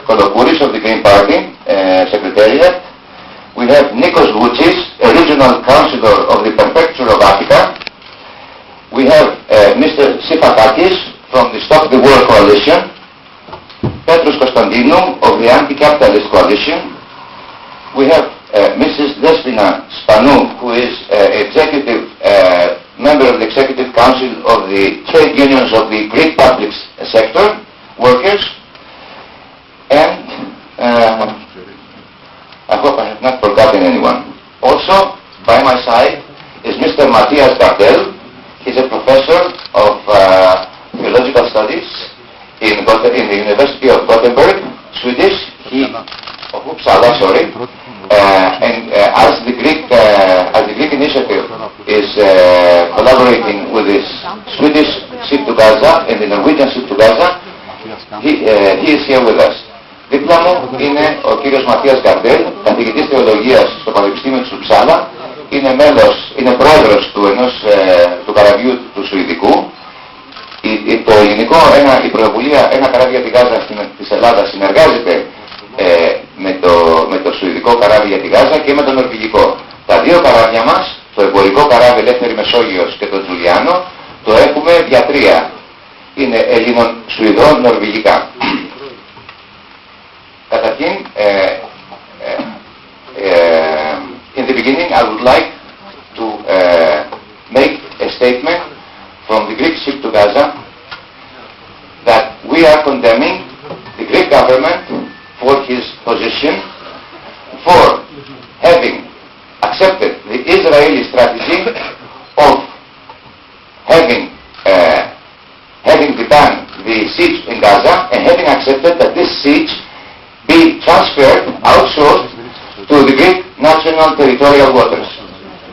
Kolokouris of the Green Party, Secretariat. We have Nikos Voutsis, a regional councillor of the Prefecture of Attica. We have Mr. Sifatakis from the Stop the War Coalition. Petros Konstantinou of the Anti-Capitalist Coalition. We have Mrs. Despina Spanou, who is executive member of the Executive Council of the Trade Unions of the Greek Public Sector Workers. And I hope I have not forgotten anyone. Also, by my side is Mr. Matthias Gardel. He's a professor of theological studies in the University of Gothenburg, Swedish. Of Uppsala, sorry. And as the Greek initiative is collaborating with the Swedish Ship to Gaza and the Norwegian Ship to Gaza, he is here with us. Δίπλα μου είναι ο κύριος Ματίας Γκαρντέλ, καθηγητής θεολογίας στο Πανεπιστήμιο της Ουψάλα. Είναι πρόεδρος του καραβιού του Σουηδικού. Το ελληνικό, η πρωτοβουλία Ένα καράβι για τη Γάζα της Ελλάδας συνεργάζεται με το Σουηδικό καράβι για τη Γάζα και με το Νορβηγικό. Τα δύο καράβια μας, το εμπορικό καράβι Ελεύθερη Μεσόγειος και το Τζουλιάνο, το έχουμε για τρία. Είναι Έλληνο-Σουηδό-Νορβηγικά. Καταρχήν, in the beginning I would like to make a statement from the Greek Ship to Gaza that we are condemning the Greek government for his position for having accepted the Israeli strategy of having begun the siege in Gaza and having accepted that this siege be transferred, outsourced to the Greek national territorial waters.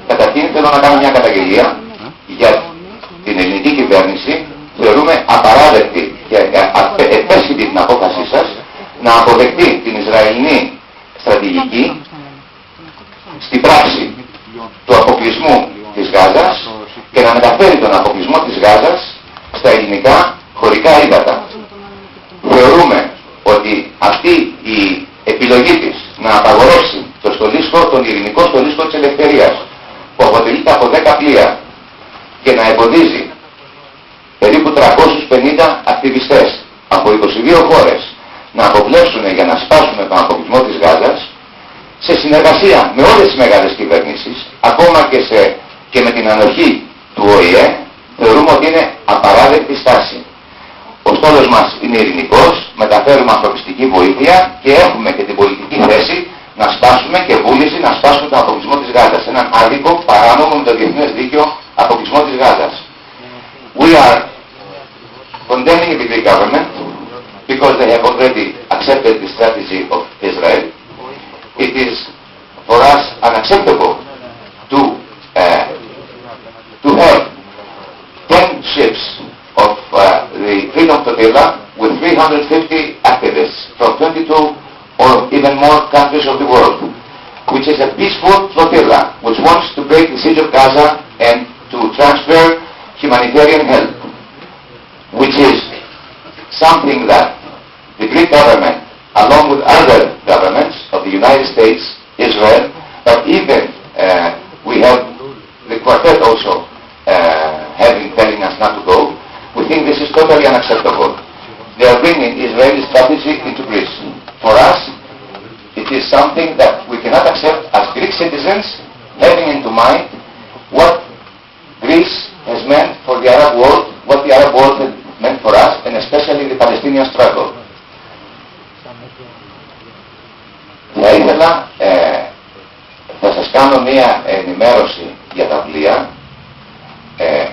Καταρχήν θέλω να κάνω μια καταγγελία για την ελληνική κυβέρνηση. Θεωρούμε απαράδεκτη και επέσχυντη την απόφασή σας να αποδεχτεί την Ισραηλινή στρατηγική στην πράξη του αποκλεισμού της Γάζας και να μεταφέρει τον αποκλεισμό της Γάζας στα ελληνικά χωρικά ύδατα. Θεωρούμε ότι αυτή η επιλογή της να απαγορεύσει τον ειρηνικό στολίσκο της ελευθερίας που αποτελείται από 10 πλοία και να εμποδίζει περίπου 350 ακτιβιστές από 22 χώρες να αποκλέψουν για να σπάσουν τον αποκλεισμό της Γάζας σε συνεργασία με όλες τις μεγάλες κυβερνήσεις, ακόμα και με την ανοχή του ΟΗΕ, θεωρούμε ότι είναι απαράδεκτη στάση. Ο στόλος μας είναι ειρηνικός, μεταφέρουμε ανθρωπιστική βοήθεια και έχουμε και την πολιτική θέση να σπάσουμε και βούληση να σπάσουμε τον αποκλεισμό της Γάζας. Έναν άδικο, παράνομο με το διεθνές δίκαιο αποκλεισμό της Γάζας. We are condemning the Greek government because they have already accepted the strategy of Israel. It is for us unacceptable to have 10 ships of the Freedom Flotilla with 350 activists from 22 or even more countries of the world, which is a peaceful flotilla which wants to break the siege of Gaza and to transfer humanitarian help, which is something that the Greek government, along with other governments of the United States, Israel, but even we have the quartet also telling us not to go. We think this is totally unacceptable. They are bringing Israeli strategy into Greece. For us, it is something that we cannot accept as Greek citizens, having into mind what Greece has meant for the Arab world, what the Arab world has meant for us, and especially the Palestinian struggle. Θα ήθελα, θα σας κάνω μία ενημέρωση για τα πλοία,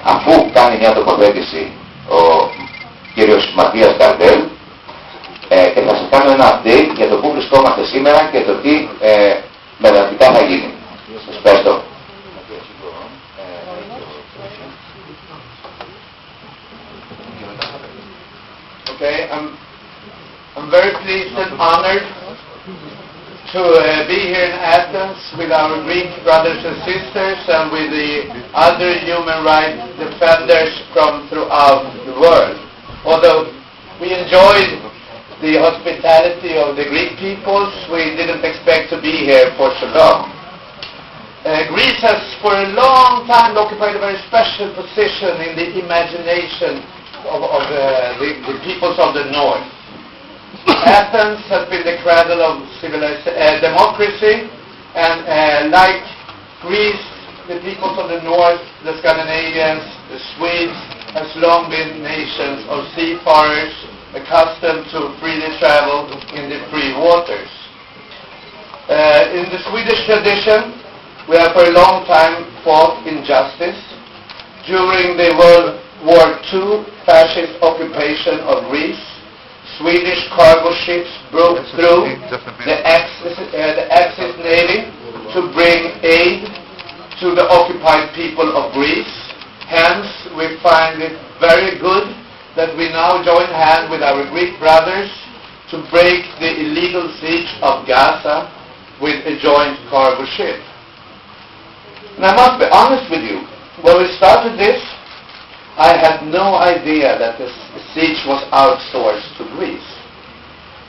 αφού κάνει μια τοποθέτηση ο κύριος Ματίας Γκαρντέλ, και θα σας κάνω ένα update για το που βρισκόμαστε σήμερα και το τι μελλοντικά θα γίνει. Σας ευχαριστώ. Okay, I'm very pleased and honored to be here in Athens with our Greek brothers and sisters and with the other human rights defenders from throughout the world. Although we enjoyed the hospitality of the Greek peoples, we didn't expect to be here for so long. Greece has for a long time occupied a very special position in the imagination of the peoples of the north. Athens has been the cradle of democracy, and like Greece, the peoples of the north, the Scandinavians, the Swedes, has long been nations of seafarers accustomed to freely travel in the free waters. In the Swedish tradition, we have for a long time fought injustice. During the World War II fascist occupation of Greece, Swedish cargo ships broke through the Axis Navy to bring aid to the occupied people of Greece. Hence, we find it very good that we now join hands with our Greek brothers to break the illegal siege of Gaza with a joint cargo ship. And I must be honest with you, when we started this, I had no idea that this siege was outsourced to Greece.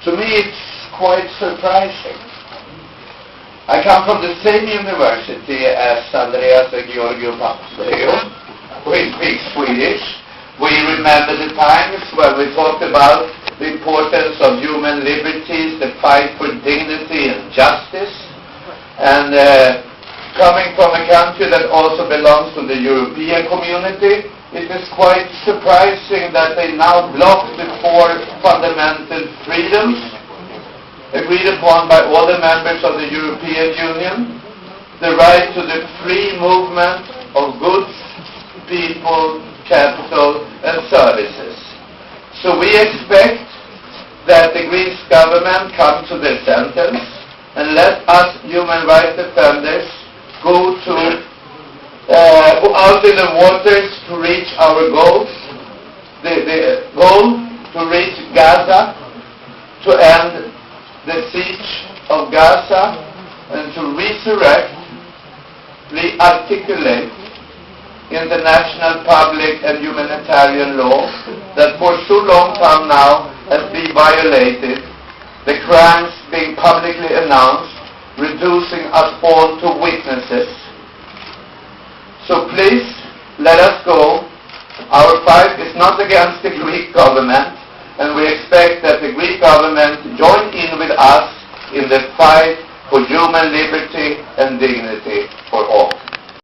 To me, it's quite surprising. I come from the same university as Andreas and Georgiou Papandreou. We speak Swedish. We remember the times when we talked about the importance of human liberties, the fight for dignity and justice, and coming from a country that also belongs to the European community, it is quite surprising that they now block the 4 fundamental freedoms agreed upon by all the members of the European Union: the right to the free movement of goods, people, capital, and services. So we expect that the Greek government come to their sentence and let us human rights defenders go out in the waters to reach our goals. The goal to reach Gaza, to end the siege of Gaza, and to resurrect, re-articulate international public and humanitarian law that for so long time now has been violated, the crimes being publicly announced, reducing us all to witnesses. So please, let us go. Our fight is not against the Greek government, and we expect that the Greek government join in with us in the fight for human liberty and dignity for all.